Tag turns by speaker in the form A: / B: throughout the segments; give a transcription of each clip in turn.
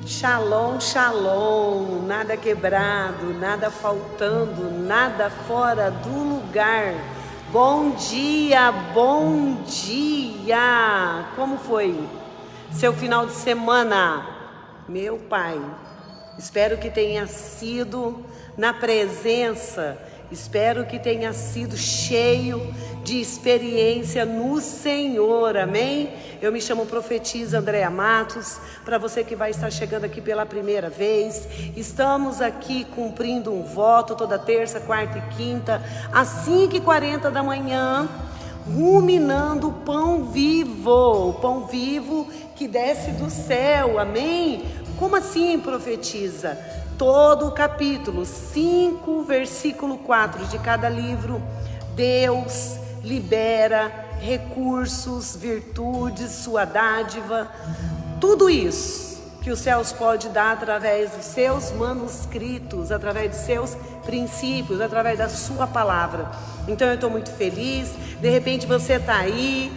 A: Shalom, shalom, nada quebrado, nada faltando, nada fora do lugar. Bom dia, bom dia! Como foi seu final de semana? Meu Pai, espero que tenha sido na presença, espero que tenha sido cheio de experiência no Senhor, amém? Eu me chamo profetisa Andréa Matos. Para você que vai estar chegando aqui pela primeira vez, estamos aqui cumprindo um voto toda terça, quarta e quinta, às 5h40 da manhã, ruminando o pão vivo que desce do céu, amém? Como assim, profetiza? Todo o capítulo 5, versículo 4 de cada livro, Deus libera recursos, virtudes, sua dádiva, tudo isso que os céus pode dar através dos seus manuscritos, através dos seus princípios, através da sua palavra. Então eu estou muito feliz. De repente você está aí,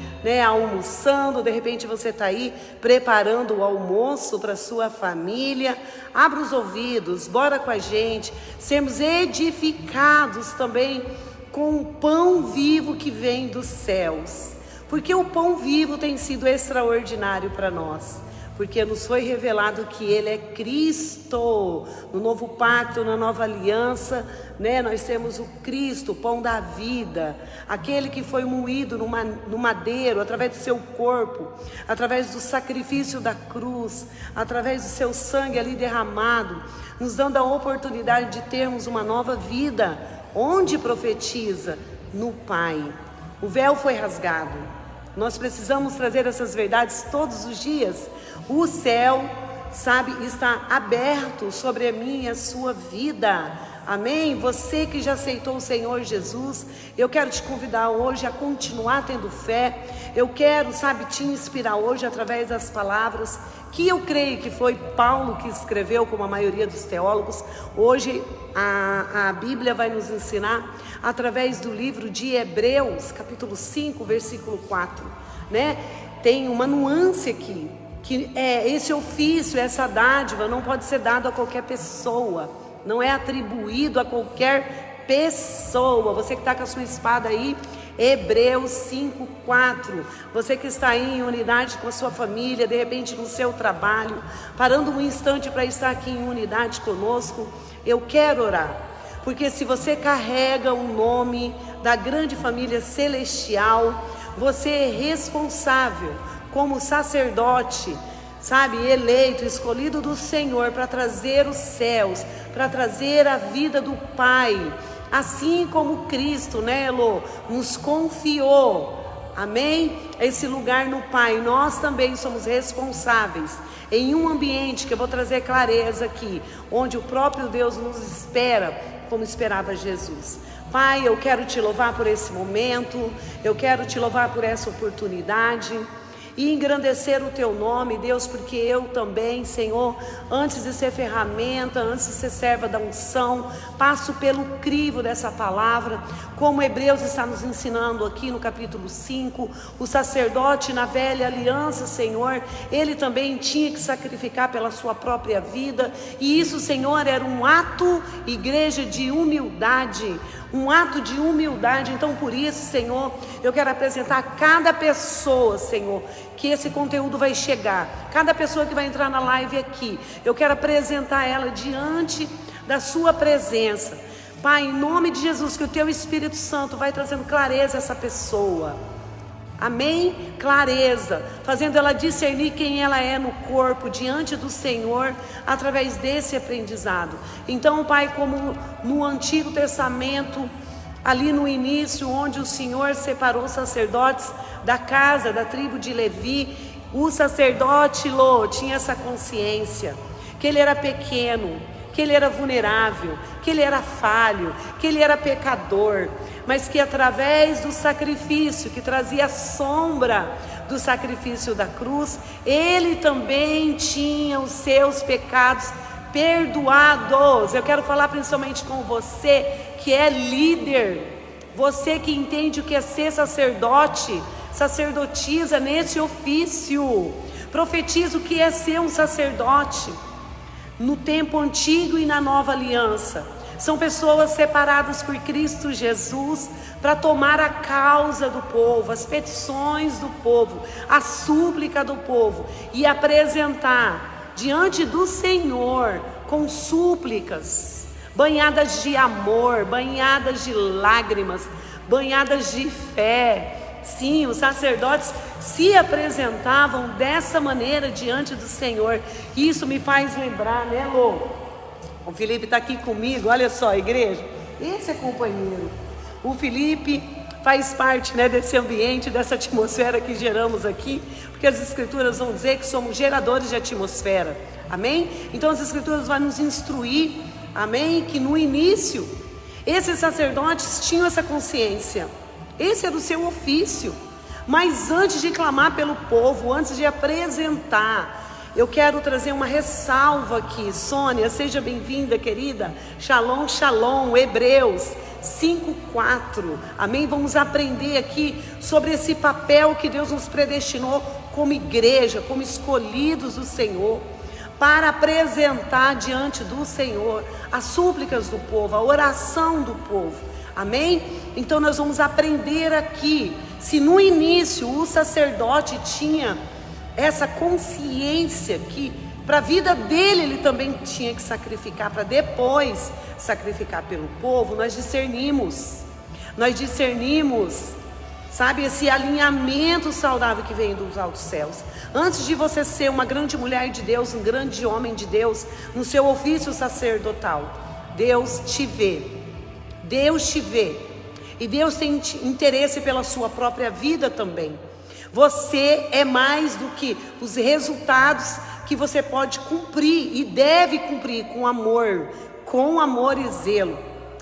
A: almoçando, de repente você está aí preparando o almoço para sua família. Abra os ouvidos, bora com a gente, sermos edificados também com o pão vivo que vem dos céus, porque o pão vivo tem sido extraordinário para nós, porque nos foi revelado que Ele é Cristo. No novo pacto, na nova aliança, nós temos o Cristo, o pão da vida, aquele que foi moído no madeiro, através do seu corpo, através do sacrifício da cruz, através do seu sangue ali derramado, nos dando a oportunidade de termos uma nova vida. Onde profetiza? No Pai. O véu foi rasgado. Nós precisamos trazer essas verdades todos os dias. O céu, está aberto sobre a minha e a sua vida. Amém? Você que já aceitou o Senhor Jesus, eu quero te convidar hoje a continuar tendo fé. Eu quero, te inspirar hoje através das palavras que eu creio que foi Paulo que escreveu, como a maioria dos teólogos. Hoje a Bíblia vai nos ensinar através do livro de Hebreus, capítulo 5, versículo 4, Tem uma nuance aqui, que esse ofício, essa dádiva não pode ser dado a qualquer pessoa, não é atribuído a qualquer pessoa. Você que está com a sua espada aí, Hebreus 5:4, você que está aí em unidade com a sua família, de repente no seu trabalho, parando um instante para estar aqui em unidade conosco, eu quero orar, porque se você carrega o nome da grande família celestial, você é responsável como sacerdote, eleito, escolhido do Senhor para trazer os céus, para trazer a vida do Pai, assim como Cristo, Elô, nos confiou, amém? Esse lugar no Pai, nós também somos responsáveis em um ambiente que eu vou trazer clareza aqui, onde o próprio Deus nos espera, como esperava Jesus. Pai, eu quero te louvar por esse momento, eu quero te louvar por essa oportunidade e engrandecer o teu nome, Deus, porque eu também, Senhor, antes de ser ferramenta, antes de ser serva da unção, passo pelo crivo dessa palavra, como Hebreus está nos ensinando aqui no capítulo 5, o sacerdote na velha aliança, Senhor, ele também tinha que sacrificar pela sua própria vida, e isso, Senhor, era um ato, igreja, de humildade, um ato de humildade. Então por isso, Senhor, eu quero apresentar a cada pessoa, Senhor, que esse conteúdo vai chegar, cada pessoa que vai entrar na live aqui, eu quero apresentar ela diante da sua presença, Pai, em nome de Jesus, que o teu Espírito Santo vai trazendo clareza a essa pessoa, amém? Clareza, fazendo ela discernir quem ela é no corpo, diante do Senhor, através desse aprendizado. Então, Pai, como no Antigo Testamento, ali no início, onde o Senhor separou os sacerdotes da casa, da tribo de Levi, o sacerdote tinha essa consciência, que ele era pequeno, que ele era vulnerável, que ele era falho, que ele era pecador, mas que através do sacrifício, que trazia a sombra do sacrifício da cruz, ele também tinha os seus pecados perdoados. Eu quero falar principalmente com você que é líder, você que entende o que é ser sacerdote, sacerdotisa nesse ofício, profetiza o que é ser um sacerdote. no tempo antigo e na nova aliança. São pessoas separadas por Cristo Jesus para tomar a causa do povo, as petições do povo, a súplica do povo e apresentar diante do Senhor com súplicas, banhadas de amor, banhadas de lágrimas, banhadas de fé. Sim, os sacerdotes se apresentavam dessa maneira diante do Senhor. Isso me faz lembrar, né, Lô? O Felipe está aqui comigo, olha só, igreja. Esse é companheiro. O Felipe faz parte, né, desse ambiente, dessa atmosfera que geramos aqui, porque as Escrituras vão dizer que somos geradores de atmosfera. Amém? Então as Escrituras vão nos instruir, amém? Que no início, esses sacerdotes tinham essa consciência. Esse era o seu ofício. Mas antes de clamar pelo povo, antes de apresentar, eu quero trazer uma ressalva aqui. Sônia, seja bem-vinda, querida. Shalom, shalom. Hebreus 5:4. Amém? Vamos aprender aqui sobre esse papel que Deus nos predestinou como igreja, como escolhidos do Senhor, para apresentar diante do Senhor as súplicas do povo, a oração do povo. Amém? Então nós vamos aprender aqui, se no início o sacerdote tinha essa consciência que para a vida dele ele também tinha que sacrificar, para depois sacrificar pelo povo, nós discernimos, sabe, esse alinhamento saudável que vem dos altos céus. Antes de você ser uma grande mulher de Deus, um grande homem de Deus, no seu ofício sacerdotal, Deus te vê, e Deus tem interesse pela sua própria vida também. Você é mais do que os resultados que você pode cumprir e deve cumprir com amor e zelo,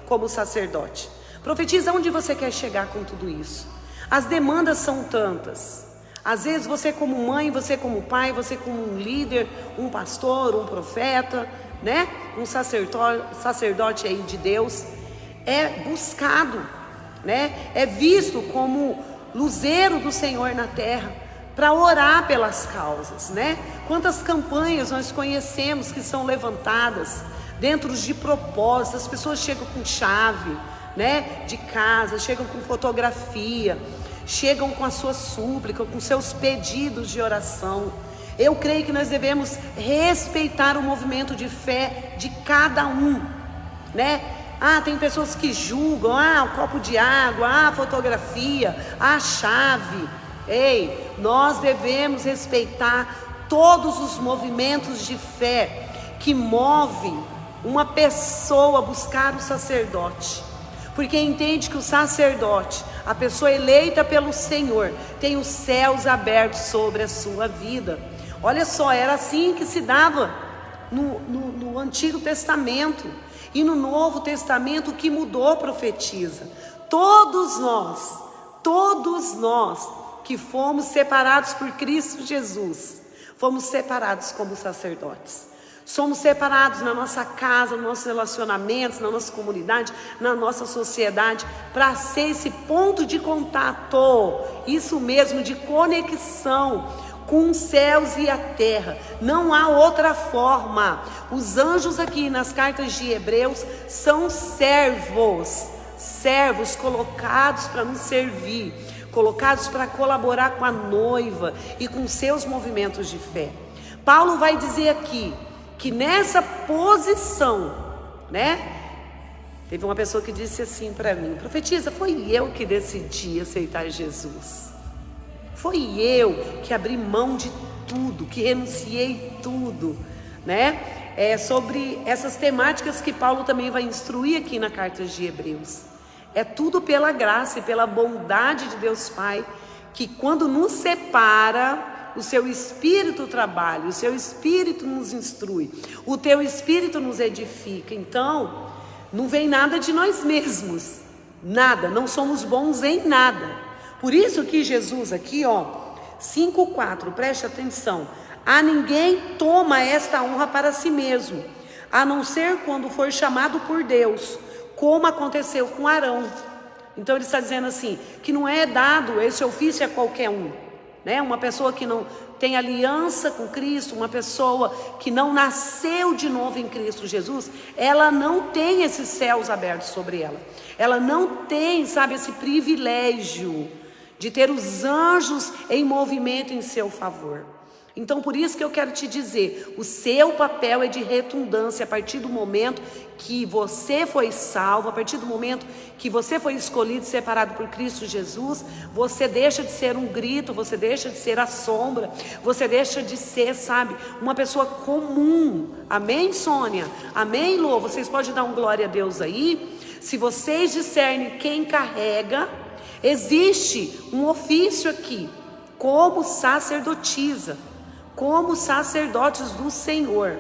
A: como sacerdote. Profetiza onde você quer chegar com tudo isso. As demandas são tantas. Às vezes você como mãe, você como pai, você como um líder, um pastor, um profeta, né? Um sacerdote aí de Deus, é buscado, né? É visto como luzeiro do Senhor na terra, para orar pelas causas, né? Quantas campanhas nós conhecemos que são levantadas dentro de propósitos. As pessoas chegam com chave, né, de casa, chegam com fotografia, chegam com a sua súplica, com seus pedidos de oração. Eu creio que nós devemos respeitar o movimento de fé de cada um, né? Tem pessoas que julgam, o copo de água, a fotografia, a chave. Ei, nós devemos respeitar todos os movimentos de fé que movem uma pessoa a buscar o sacerdote. Porque entende que o sacerdote, a pessoa eleita pelo Senhor, tem os céus abertos sobre a sua vida. Olha só, era assim que se dava no Antigo Testamento. E no Novo Testamento, o que mudou, profetiza. Todos nós que fomos separados por Cristo Jesus, fomos separados como sacerdotes. Somos separados na nossa casa, nos nossos relacionamentos, na nossa comunidade, na nossa sociedade, para ser esse ponto de contato, isso mesmo, de conexão com os céus e a terra. Não há outra forma. Os anjos aqui nas cartas de Hebreus são servos colocados para nos servir, colocados para colaborar com a noiva e com seus movimentos de fé. Paulo vai dizer aqui que nessa posição, né? Teve uma pessoa que disse assim para mim: profetiza, foi eu que decidi aceitar Jesus. Foi eu que abri mão de tudo, que renunciei tudo, né? Sobre essas temáticas que Paulo também vai instruir aqui na carta de Hebreus. É tudo pela graça e pela bondade de Deus Pai, que quando nos separa, o seu Espírito trabalha, o seu Espírito nos instrui, o teu Espírito nos edifica. Então, não vem nada de nós mesmos, nada, não somos bons em nada. Por isso que Jesus aqui, 5:4, preste atenção: a ninguém toma esta honra para si mesmo, a não ser quando for chamado por Deus, como aconteceu com Arão. Então ele está dizendo assim, que não é dado esse ofício a qualquer um, né? Uma pessoa que não tem aliança com Cristo, uma pessoa que não nasceu de novo em Cristo Jesus, ela não tem esses céus abertos sobre ela. Ela não tem, sabe, esse privilégio de ter os anjos em movimento em seu favor. Então, por isso que eu quero te dizer, o seu papel é de retundância a partir do momento que você foi salvo, a partir do momento que você foi escolhido, separado por Cristo Jesus, você deixa de ser um grito, você deixa de ser a sombra, você deixa de ser, sabe, uma pessoa comum. Amém, Sônia? Amém, Lô? Vocês podem dar um glória a Deus aí? Se vocês discernem quem carrega, existe um ofício aqui, como sacerdotisa, como sacerdotes do Senhor.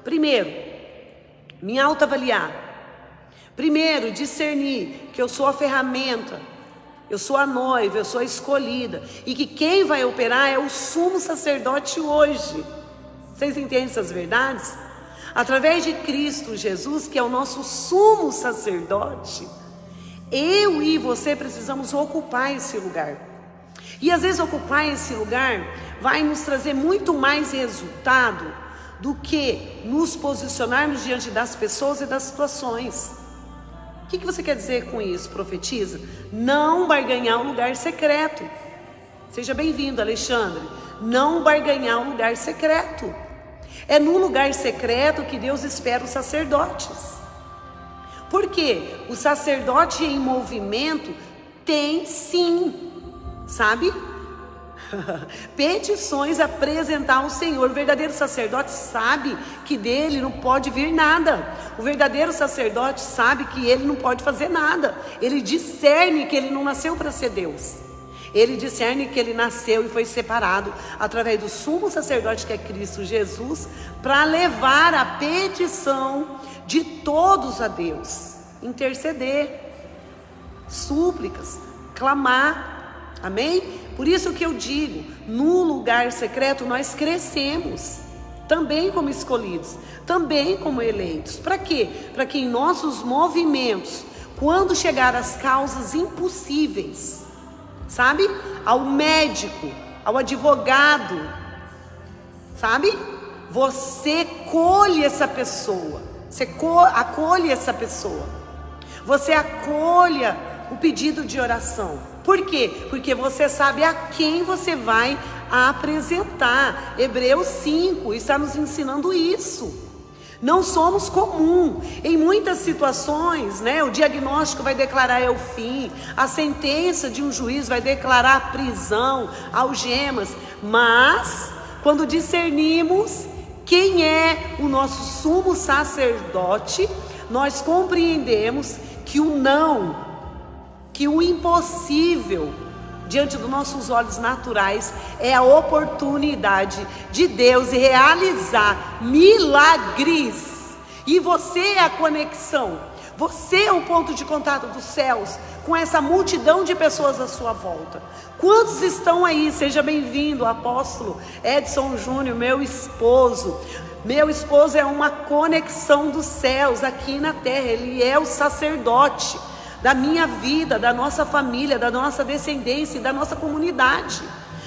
A: Primeiro, me autoavaliar. Primeiro, discernir que eu sou a ferramenta, eu sou a noiva, eu sou a escolhida, e que quem vai operar é o sumo sacerdote hoje. Vocês entendem essas verdades? Através de Cristo Jesus, que é o nosso sumo sacerdote, eu e você precisamos ocupar esse lugar. E às vezes ocupar esse lugar vai nos trazer muito mais resultado do que nos posicionarmos diante das pessoas e das situações. O que você quer dizer com isso, profetiza? Não barganhar um lugar secreto. Seja bem-vindo, Alexandre. Não barganhar um lugar secreto. É no lugar secreto que Deus espera os sacerdotes. Por quê? O sacerdote em movimento tem sim, sabe? Petições a apresentar ao Senhor. O verdadeiro sacerdote sabe que dele não pode vir nada. O verdadeiro sacerdote sabe que ele não pode fazer nada. Ele discerne que ele não nasceu para ser Deus. Ele discerne que ele nasceu e foi separado através do sumo sacerdote que é Cristo Jesus, para levar a petição de todos a Deus, interceder, súplicas, clamar. Amém? Por isso que eu digo, no lugar secreto nós crescemos, também como escolhidos, também como eleitos. Para quê? Para que em nossos movimentos, quando chegar às causas impossíveis, sabe? Ao médico, ao advogado, sabe? Você colhe essa pessoa, você acolhe essa pessoa, você acolha o pedido de oração. Por quê? Porque você sabe a quem você vai apresentar. Hebreus 5 está nos ensinando isso. Não somos comum. Em muitas situações, né, o diagnóstico vai declarar é o fim, a sentença de um juiz vai declarar prisão, algemas. Mas, quando discernimos quem é o nosso sumo sacerdote, nós compreendemos que o não, que o impossível diante dos nossos olhos naturais é a oportunidade de Deus realizar milagres. E você é a conexão, você é o ponto de contato dos céus com essa multidão de pessoas à sua volta. Quantos estão aí? Seja bem-vindo, apóstolo Edson Júnior, meu esposo. Meu esposo é uma conexão dos céus aqui na terra, ele é o sacerdote da minha vida, da nossa família, da nossa descendência e da nossa comunidade.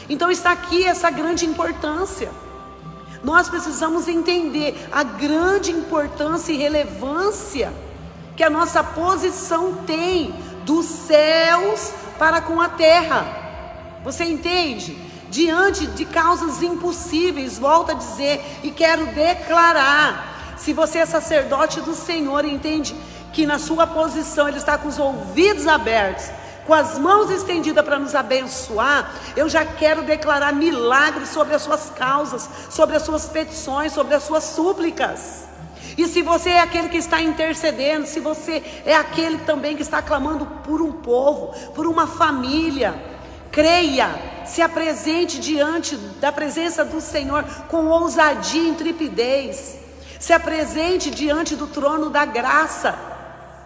A: Então está aqui essa grande importância. Nós precisamos entender a grande importância e relevância que a nossa posição tem dos céus para com a terra. Você entende? Diante de causas impossíveis, volto a dizer e quero declarar, se você é sacerdote do Senhor, entende que na sua posição ele está com os ouvidos abertos, com as mãos estendidas para nos abençoar, eu já quero declarar milagres sobre as suas causas, sobre as suas petições, sobre as suas súplicas. E se você é aquele que está intercedendo, se você é aquele também que está clamando por um povo, por uma família, creia, se apresente diante da presença do Senhor com ousadia e intrepidez, se apresente diante do trono da graça,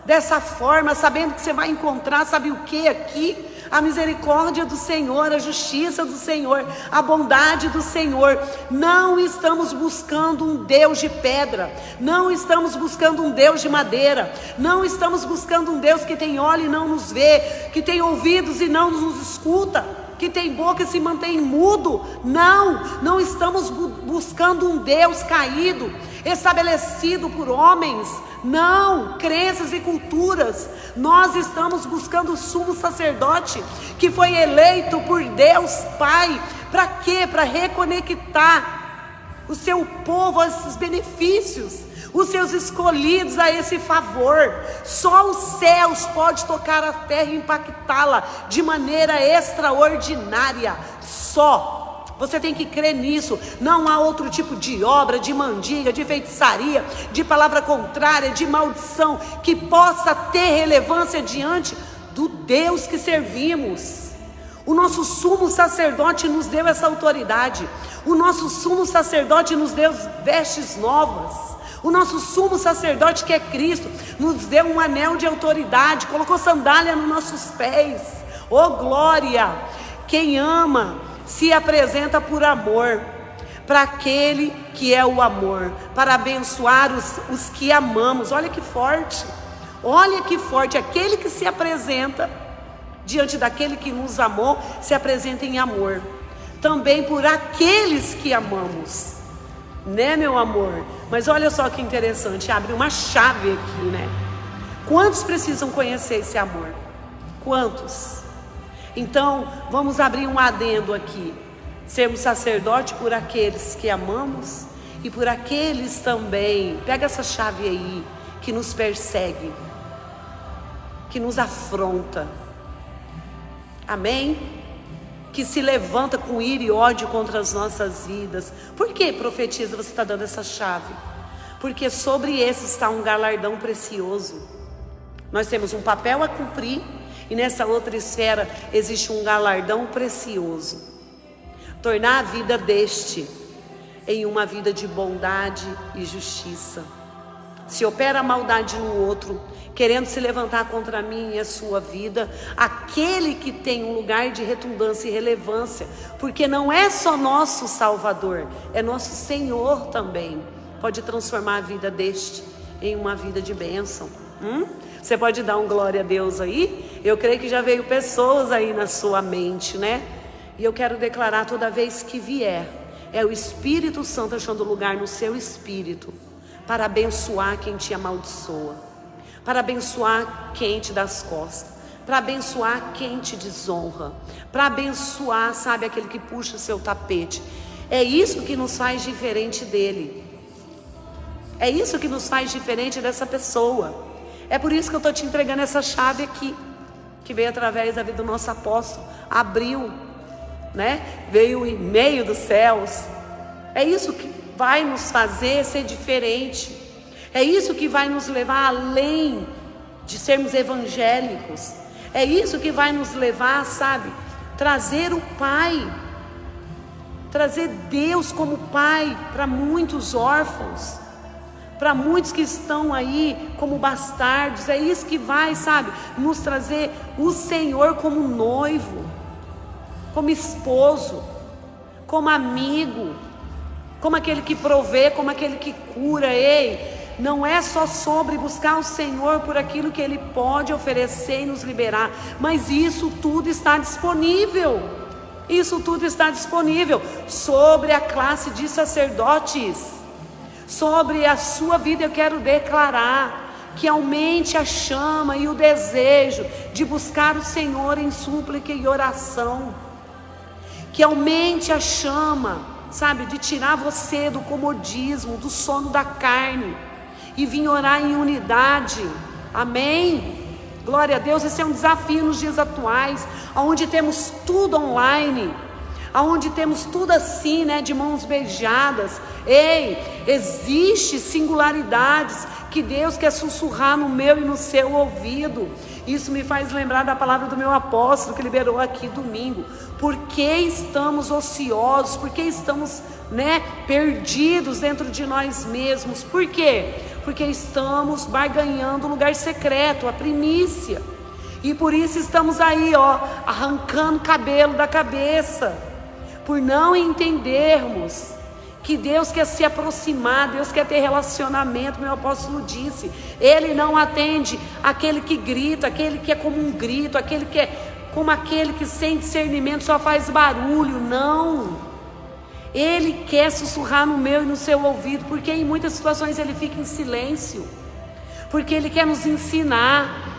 A: dessa forma, sabendo que você vai encontrar, sabe o que aqui? A misericórdia do Senhor, a justiça do Senhor, a bondade do Senhor. Não estamos buscando um Deus de pedra, não estamos buscando um Deus de madeira, não estamos buscando um Deus que tem olho e não nos vê, que tem ouvidos e não nos escuta, que tem boca e se mantém mudo. Não estamos buscando um Deus caído, estabelecido por homens. Não, crenças e culturas. Nós estamos buscando o sumo sacerdote que foi eleito por Deus Pai. Para quê? Para reconectar o seu povo a esses benefícios, os seus escolhidos a esse favor. Só os céus pode tocar a terra e impactá-la de maneira extraordinária. Só. Você tem que crer nisso. Não há outro tipo de obra, de mandiga, de feitiçaria, de palavra contrária, de maldição que possa ter relevância diante do Deus que servimos. O nosso sumo sacerdote nos deu essa autoridade. O nosso sumo sacerdote nos deu vestes novas. O nosso sumo sacerdote, que é Cristo, nos deu um anel de autoridade, colocou sandália nos nossos pés. Oh glória! Quem ama se apresenta por amor, para aquele que é o amor, para abençoar os que amamos. Olha que forte, olha que forte. Aquele que se apresenta diante daquele que nos amou, se apresenta em amor, também por aqueles que amamos, né, meu amor? Mas olha só que interessante, abre uma chave aqui, né? Quantos precisam conhecer esse amor? Quantos? Então, vamos abrir um adendo aqui. Sermos sacerdote por aqueles que amamos e por aqueles também, pega essa chave aí, que nos persegue, que nos afronta. Amém? Que se levanta com ira e ódio contra as nossas vidas. Por que, profetiza, você está dando essa chave? Porque sobre esse está um galardão precioso. Nós temos um papel a cumprir, e nessa outra esfera existe um galardão precioso. Tornar a vida deste em uma vida de bondade e justiça. Se opera a maldade no outro, querendo se levantar contra mim e a sua vida, aquele que tem um lugar de redundância e relevância, porque não é só nosso Salvador, é nosso Senhor também, pode transformar a vida deste em uma vida de bênção. Você pode dar um glória a Deus aí? Eu creio que já veio pessoas aí na sua mente, né? E eu quero declarar, toda vez que vier, é o Espírito Santo achando lugar no seu espírito, para abençoar quem te amaldiçoa, para abençoar quem te dá as costas, para abençoar quem te desonra, para abençoar, sabe, aquele que puxa o seu tapete. É isso que nos faz diferente dele. É isso que nos faz diferente dessa pessoa. É por isso que eu estou te entregando essa chave aqui, que veio através da vida do nosso apóstolo, abriu, né? Veio em meio dos céus. É isso que vai nos fazer ser diferente. É isso que vai nos levar além de sermos evangélicos. É isso que vai nos levar, sabe, trazer o Pai, trazer Deus como Pai para muitos órfãos, para muitos que estão aí como bastardos. É isso que vai, sabe, nos trazer o Senhor como noivo, como esposo, como amigo, como aquele que provê, como aquele que cura. Ei, não é só sobre buscar o Senhor por aquilo que Ele pode oferecer e nos liberar, mas isso tudo está disponível. Isso tudo está disponível sobre a classe de sacerdotes. Sobre a sua vida eu quero declarar que aumente a chama e o desejo de buscar o Senhor em súplica e oração. Que aumente a chama, sabe, de tirar você do comodismo, do sono da carne e vir orar em unidade. Amém? Glória a Deus. Esse é um desafio nos dias atuais, onde temos tudo online, onde temos tudo assim, né, de mãos beijadas. Ei, existe singularidades que Deus quer sussurrar no meu e no seu ouvido. Isso me faz lembrar da palavra do meu apóstolo que liberou aqui domingo. Por que estamos ociosos? Por que estamos, né, perdidos dentro de nós mesmos? Por quê? Porque estamos barganhando o lugar secreto, a primícia. E por isso estamos aí, ó, arrancando cabelo da cabeça, por não entendermos que Deus quer se aproximar, Deus quer ter relacionamento. Meu apóstolo disse, Ele não atende aquele que grita, aquele que é como um grito, aquele que é como aquele que sem discernimento só faz barulho. Não. Ele quer sussurrar no meu e no seu ouvido, porque em muitas situações ele fica em silêncio, porque ele quer nos ensinar.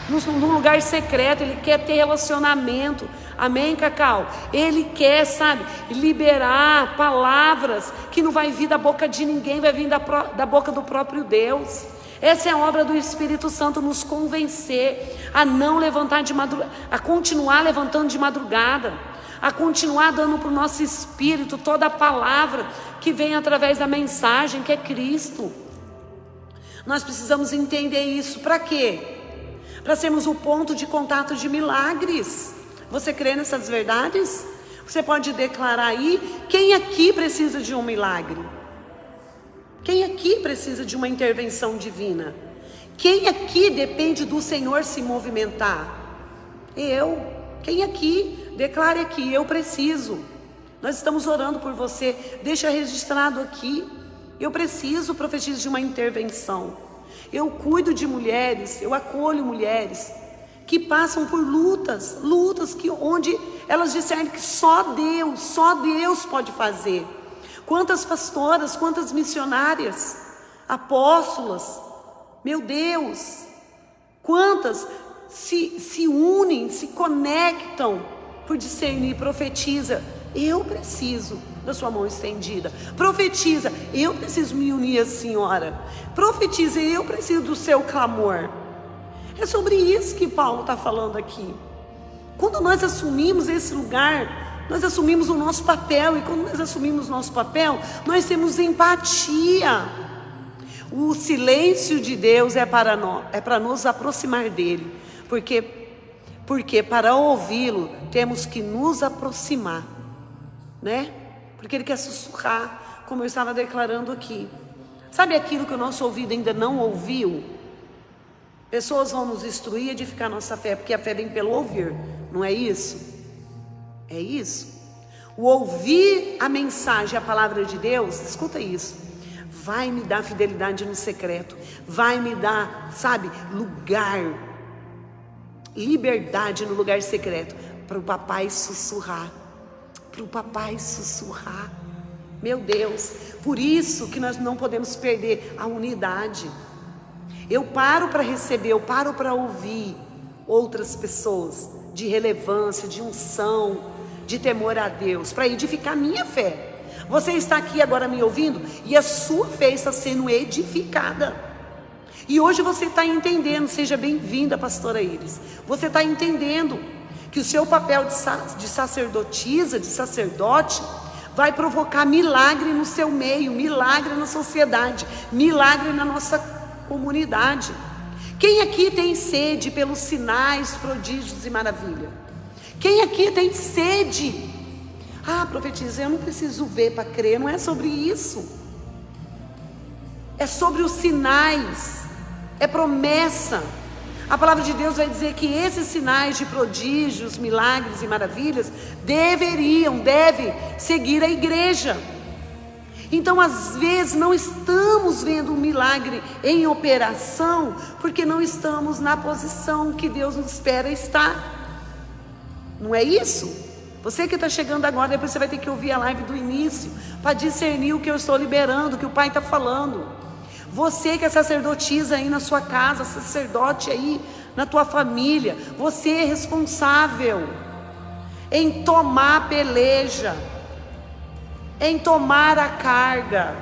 A: Num lugar secreto, ele quer ter relacionamento. Amém, Cacau? Ele quer, sabe, liberar palavras que não vai vir da boca de ninguém, vai vir da boca do próprio Deus. Essa é a obra do Espírito Santo, nos convencer a não levantar de madrugada, a continuar levantando de madrugada, a continuar dando para o nosso espírito toda a palavra que vem através da mensagem que é Cristo. Nós precisamos entender isso. Para quê? Para sermos o ponto de contato de milagres. Você crê nessas verdades? Você pode declarar aí: quem aqui precisa de um milagre? Quem aqui precisa de uma intervenção divina? Quem aqui depende do Senhor se movimentar? Eu. Quem aqui? Declare aqui: eu preciso. Nós estamos orando por você. Deixa registrado aqui: eu preciso, profetizo, de uma intervenção. Eu cuido de mulheres, eu acolho mulheres que passam por lutas onde elas discernem que só Deus pode fazer. Quantas pastoras, quantas missionárias, apóstolas, meu Deus, quantas se unem, se conectam por discernir. Profetiza: eu preciso da sua mão estendida. Profetiza: eu preciso me unir à senhora. Profetiza: eu preciso do seu clamor. É sobre isso que Paulo está falando aqui. Quando nós assumimos esse lugar, nós assumimos o nosso papel. E quando nós assumimos o nosso papel, nós temos empatia. O silêncio de Deus é para nos aproximar dele. Porque para ouvi-lo temos que nos aproximar, né? Porque ele quer sussurrar, como eu estava declarando aqui. Sabe aquilo que o nosso ouvido ainda não ouviu? Pessoas vão nos instruir e edificar nossa fé, porque a fé vem pelo ouvir, não é isso? É isso. O ouvir a mensagem, a palavra de Deus, escuta isso, vai me dar fidelidade no secreto, vai me dar, sabe, lugar, liberdade no lugar secreto, para o papai sussurrar. Para o papai sussurrar. Meu Deus, por isso que nós não podemos perder a unidade. Eu paro para receber, eu paro para ouvir outras pessoas de relevância, de unção, de temor a Deus, para edificar minha fé. Você está aqui agora me ouvindo e a sua fé está sendo edificada. E hoje você está entendendo. Seja bem-vinda, pastora Iris. Você está entendendo que o seu papel de sacerdotisa, de sacerdote, vai provocar milagre no seu meio, milagre na sociedade, milagre na nossa comunidade. Quem aqui tem sede pelos sinais, prodígios e maravilha? Quem aqui tem sede? Ah, profetiza, eu não preciso ver para crer. Não é sobre isso. É sobre os sinais. É promessa. A palavra de Deus vai dizer que esses sinais de prodígios, milagres e maravilhas devem seguir a igreja. Então, às vezes, não estamos vendo um milagre em operação, porque não estamos na posição que Deus nos espera estar. Não é isso? Você que está chegando agora, depois você vai ter que ouvir a live do início, para discernir o que eu estou liberando, o que o Pai está falando. Você que é sacerdotisa aí na sua casa, sacerdote aí na tua família, você é responsável em tomar a peleja, em tomar a carga,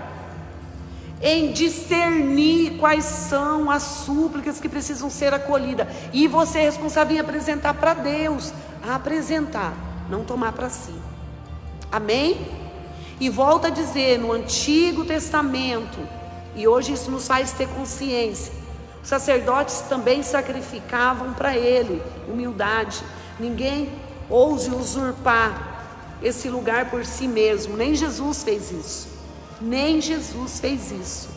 A: em discernir quais são as súplicas que precisam ser acolhidas. E você é responsável em apresentar para Deus, apresentar, não tomar para si. Amém? E volta a dizer, no Antigo Testamento, e hoje isso nos faz ter consciência, os sacerdotes também sacrificavam para ele, humildade. Ninguém ouse usurpar esse lugar por si mesmo. Nem Jesus fez isso. Nem Jesus fez isso.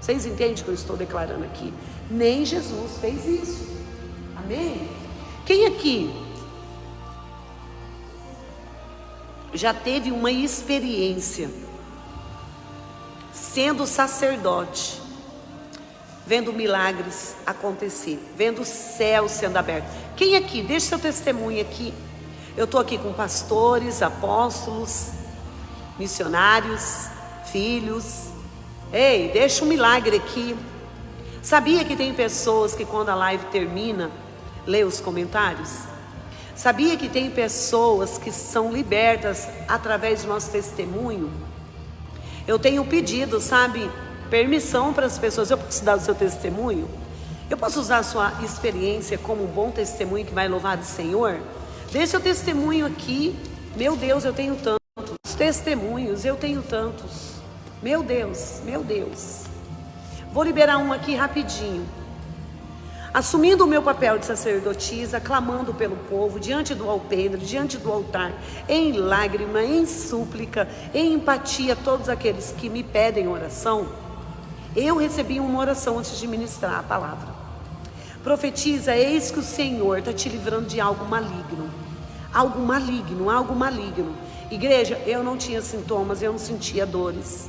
A: Vocês entendem o que eu estou declarando aqui? Nem Jesus fez isso. Amém? Quem aqui já teve uma experiência sendo sacerdote, vendo milagres acontecer, vendo o céu sendo aberto? Quem aqui? Deixe seu testemunho aqui. Eu estou aqui com pastores, apóstolos, missionários, filhos. Ei, deixa um milagre aqui. Sabia que tem pessoas que quando a live termina, lê os comentários? Sabia que tem pessoas que são libertas através do nosso testemunho? Eu tenho pedido, sabe, permissão para as pessoas. Eu posso dar o seu testemunho? Eu posso usar a sua experiência como um bom testemunho que vai louvar o Senhor? Deixe seu testemunho aqui. Meu Deus, eu tenho tantos testemunhos, eu tenho tantos. Meu Deus, meu Deus. Vou liberar um aqui rapidinho. Assumindo o meu papel de sacerdotisa, clamando pelo povo, diante do alpendre, diante do altar, em lágrima, em súplica, em empatia, todos aqueles que me pedem oração, eu recebi uma oração antes de ministrar a palavra. Profetiza, eis que o Senhor está te livrando de algo maligno. Algo maligno, algo maligno. Igreja, eu não tinha sintomas, eu não sentia dores.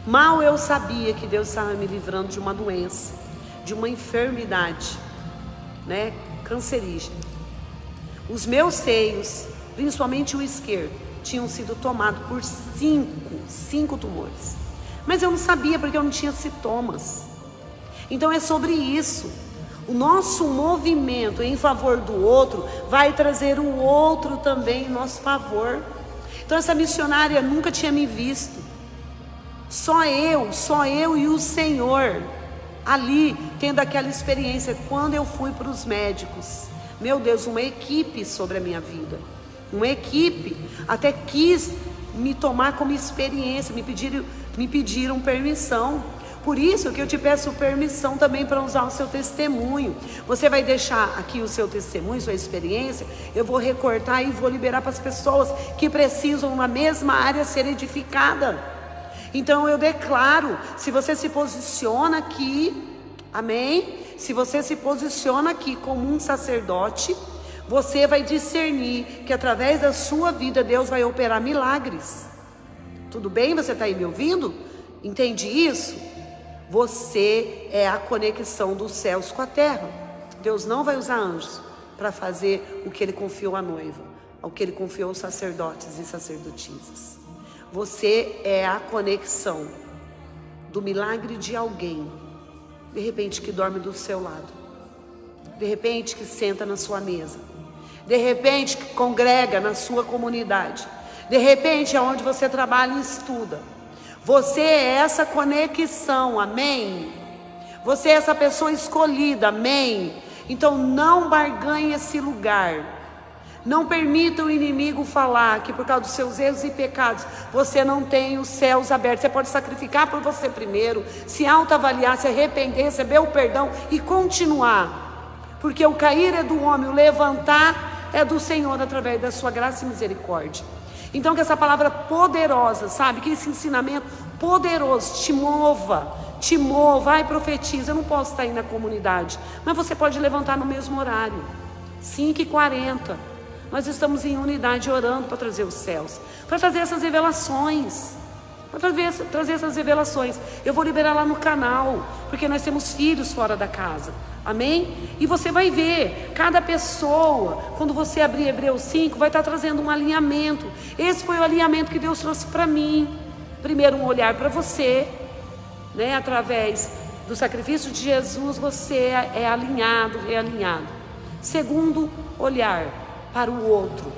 A: Mal eu sabia que Deus estava me livrando de uma doença, de uma enfermidade, né, cancerígena. Os meus seios, principalmente o esquerdo, tinham sido tomados por cinco tumores. Mas eu não sabia porque eu não tinha sintomas. Então é sobre isso. O nosso movimento em favor do outro vai trazer o outro também em nosso favor. Então essa missionária nunca tinha me visto. Só eu e o Senhor ali tendo aquela experiência. Quando eu fui para os médicos, meu Deus, uma equipe sobre a minha vida, uma equipe até quis me tomar como experiência, me pediram permissão. Por isso que eu te peço permissão também para usar o seu testemunho. Você vai deixar aqui o seu testemunho, sua experiência. Eu vou recortar e vou liberar para as pessoas que precisam na mesma área ser edificada. Então eu declaro, se você se posiciona aqui, amém? Se você se posiciona aqui como um sacerdote, você vai discernir que através da sua vida Deus vai operar milagres. Tudo bem? Você está aí me ouvindo? Entende isso? Você é a conexão dos céus com a terra. Deus não vai usar anjos para fazer o que Ele confiou à noiva, o que Ele confiou aos sacerdotes e sacerdotisas. Você é a conexão do milagre de alguém, de repente que dorme do seu lado, de repente que senta na sua mesa, de repente que congrega na sua comunidade, de repente aonde você trabalha e estuda. Você é essa conexão, amém? Você é essa pessoa escolhida, amém? Então não barganhe esse lugar. Não permita o inimigo falar que por causa dos seus erros e pecados você não tem os céus abertos. Você pode sacrificar por você primeiro, se autoavaliar, se arrepender, receber o perdão e continuar. Porque o cair é do homem, o levantar é do Senhor através da sua graça e misericórdia. Então que essa palavra poderosa, sabe, que esse ensinamento poderoso te mova, ai, profetiza. Eu não posso estar aí na comunidade, mas você pode levantar no mesmo horário, 5h40, nós estamos em unidade orando para trazer os céus, para trazer essas revelações, eu vou liberar lá no canal, porque nós temos filhos fora da casa, amém? E você vai ver, cada pessoa, quando você abrir Hebreus 5, vai estar trazendo um alinhamento. Esse foi o alinhamento que Deus trouxe para mim. Primeiro, um olhar para você, né? Através do sacrifício de Jesus, você é alinhado, realinhado. Segundo, olhar para o outro,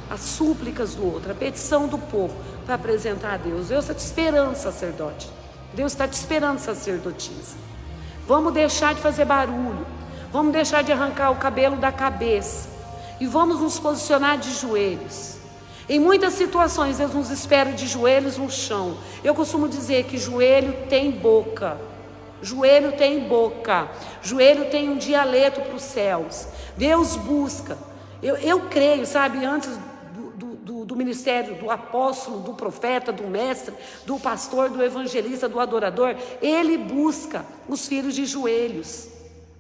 A: as súplicas do outro, a petição do povo, para apresentar a Deus. Deus está te esperando, sacerdote. Deus está te esperando, sacerdotisa. Vamos deixar de fazer barulho, vamos deixar de arrancar o cabelo da cabeça e vamos nos posicionar de joelhos. Em muitas situações Deus nos espera de joelhos no chão. Eu costumo dizer que joelho tem boca, joelho tem boca, joelho tem um dialeto para os céus. Deus busca, eu creio, sabe, antes do ministério do apóstolo, do profeta, do mestre, do pastor, do evangelista, do adorador, ele busca os filhos de joelhos,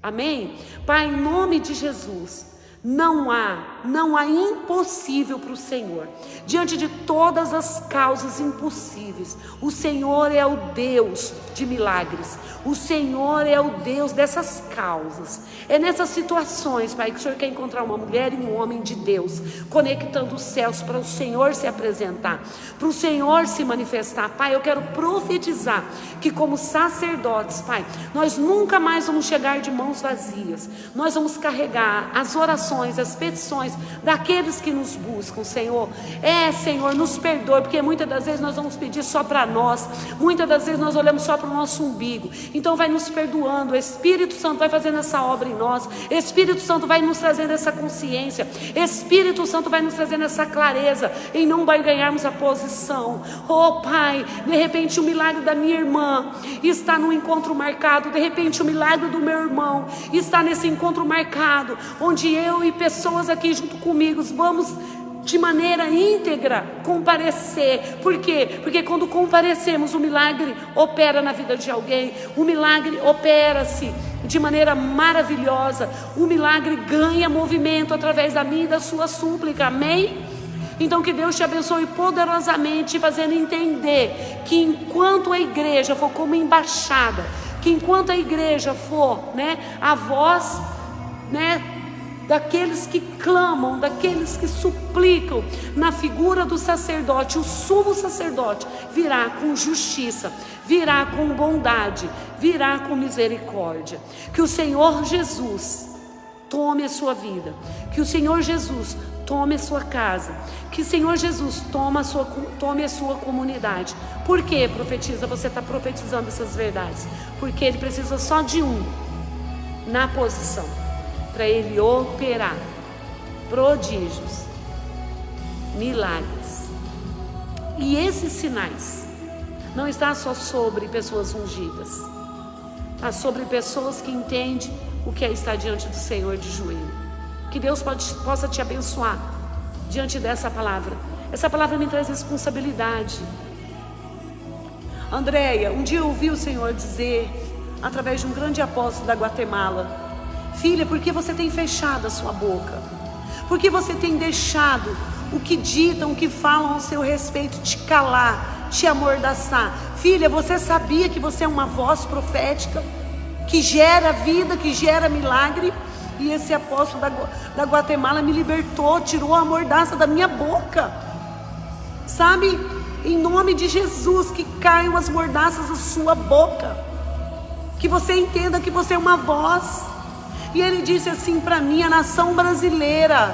A: amém? Pai, em nome de Jesus, Não há impossível para o Senhor. Diante de todas as causas impossíveis, o Senhor é o Deus de milagres. O Senhor é o Deus dessas causas. É nessas situações, Pai, que o Senhor quer encontrar uma mulher e um homem de Deus, conectando os céus para o Senhor se apresentar, para o Senhor se manifestar. Pai, eu quero profetizar que como sacerdotes, Pai, nós nunca mais vamos chegar de mãos vazias. Nós vamos carregar as orações, as petições daqueles que nos buscam, Senhor. Senhor, nos perdoe, porque muitas das vezes nós vamos pedir só para nós, muitas das vezes nós olhamos só para o nosso umbigo. Então vai nos perdoando, o Espírito Santo vai fazendo essa obra em nós, Espírito Santo vai nos trazendo essa consciência, Espírito Santo vai nos trazendo essa clareza, em não ganharmos a posição. Oh Pai, de repente o milagre da minha irmã está no encontro marcado, de repente o milagre do meu irmão está nesse encontro marcado, onde eu e pessoas aqui junto comigo vamos de maneira íntegra comparecer. Por quê? Porque quando comparecemos, o milagre opera na vida de alguém, o milagre opera-se de maneira maravilhosa, o milagre ganha movimento através da minha e da sua súplica, amém? Então que Deus te abençoe poderosamente, fazendo entender que enquanto a igreja for como embaixada, que enquanto a igreja for, a voz, daqueles que clamam, daqueles que suplicam, na figura do sacerdote, o sumo sacerdote virá com justiça, virá com bondade, virá com misericórdia. Que o Senhor Jesus tome a sua vida, que o Senhor Jesus tome a sua casa, que o Senhor Jesus tome a sua comunidade. Por que, profetiza? Você está profetizando essas verdades? Porque Ele precisa só de um na posição, para Ele operar prodígios, milagres. E esses sinais não estão só sobre pessoas ungidas, está sobre pessoas que entendem o que é estar diante do Senhor de joelho. Que Deus possa te abençoar diante dessa palavra. Essa palavra me traz responsabilidade. Andréia, um dia eu ouvi o Senhor dizer, através de um grande apóstolo da Guatemala: filha, por que você tem fechado a sua boca? Por que você tem deixado o que ditam, o que falam ao seu respeito te calar, te amordaçar? Filha, você sabia que você é uma voz profética, que gera vida, que gera milagre? E esse apóstolo da Guatemala me libertou, tirou a mordaça da minha boca. Sabe? Em nome de Jesus, que caiam as mordaças da sua boca. Que você entenda que você é uma voz. E ele disse assim para mim: a nação brasileira,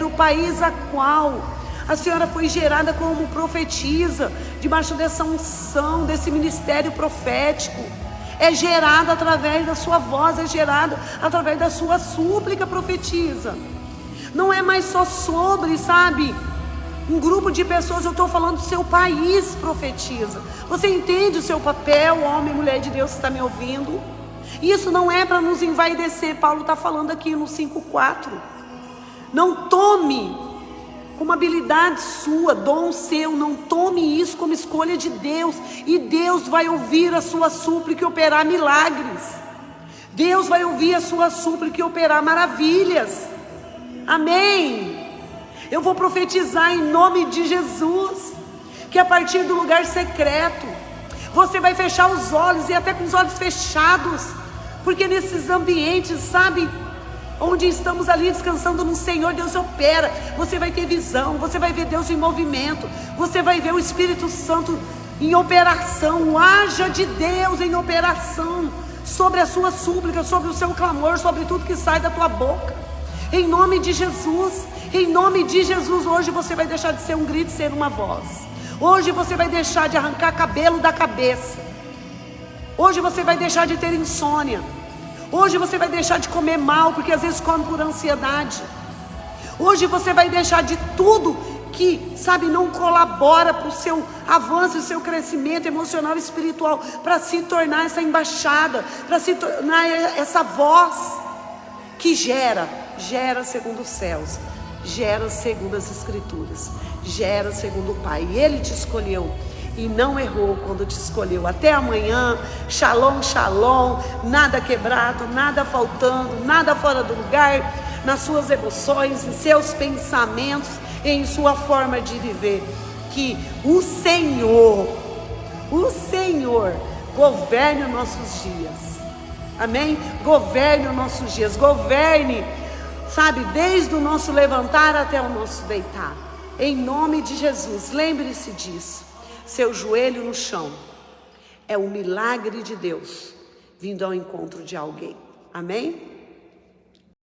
A: o país a qual a senhora foi gerada como profetisa, debaixo dessa unção, desse ministério profético, é gerado através da sua voz, é gerado através da sua súplica, profetiza. Não é mais só sobre, um grupo de pessoas, eu estou falando do seu país, profetiza. Você entende o seu papel, homem e mulher de Deus que está me ouvindo? Isso não é para nos envaidecer. Paulo está falando aqui no 5,4. Não tome como habilidade sua, dom seu, não tome isso como escolha de Deus. E Deus vai ouvir a sua súplica e operar milagres. Deus vai ouvir a sua súplica e operar maravilhas. Amém. Eu vou profetizar em nome de Jesus, que a partir do lugar secreto, você vai fechar os olhos, e até com os olhos fechados, porque nesses ambientes, onde estamos ali descansando no Senhor, Deus opera. Você vai ter visão, você vai ver Deus em movimento, você vai ver o Espírito Santo em operação. Haja de Deus em operação sobre a sua súplica, sobre o seu clamor, sobre tudo que sai da tua boca. Em nome de Jesus, hoje você vai deixar de ser um grito e ser uma voz. Hoje você vai deixar de arrancar cabelo da cabeça. Hoje você vai deixar de ter insônia. Hoje você vai deixar de comer mal, porque às vezes come por ansiedade. Hoje você vai deixar de tudo que, não colabora para o seu avanço, o seu crescimento emocional e espiritual, para se tornar essa embaixada, para se tornar essa voz que gera segundo os céus, gera segundo as Escrituras, gera segundo o Pai. Ele te escolheu, e não errou quando te escolheu. Até amanhã, shalom, shalom, nada quebrado, nada faltando, nada fora do lugar, nas suas emoções, em seus pensamentos, em sua forma de viver. Que o Senhor governe os nossos dias, amém? Governe os nossos dias, governe, sabe, desde o nosso levantar até o nosso deitar, em nome de Jesus. Lembre-se disso. Seu joelho no chão é o milagre de Deus vindo ao encontro de alguém, amém?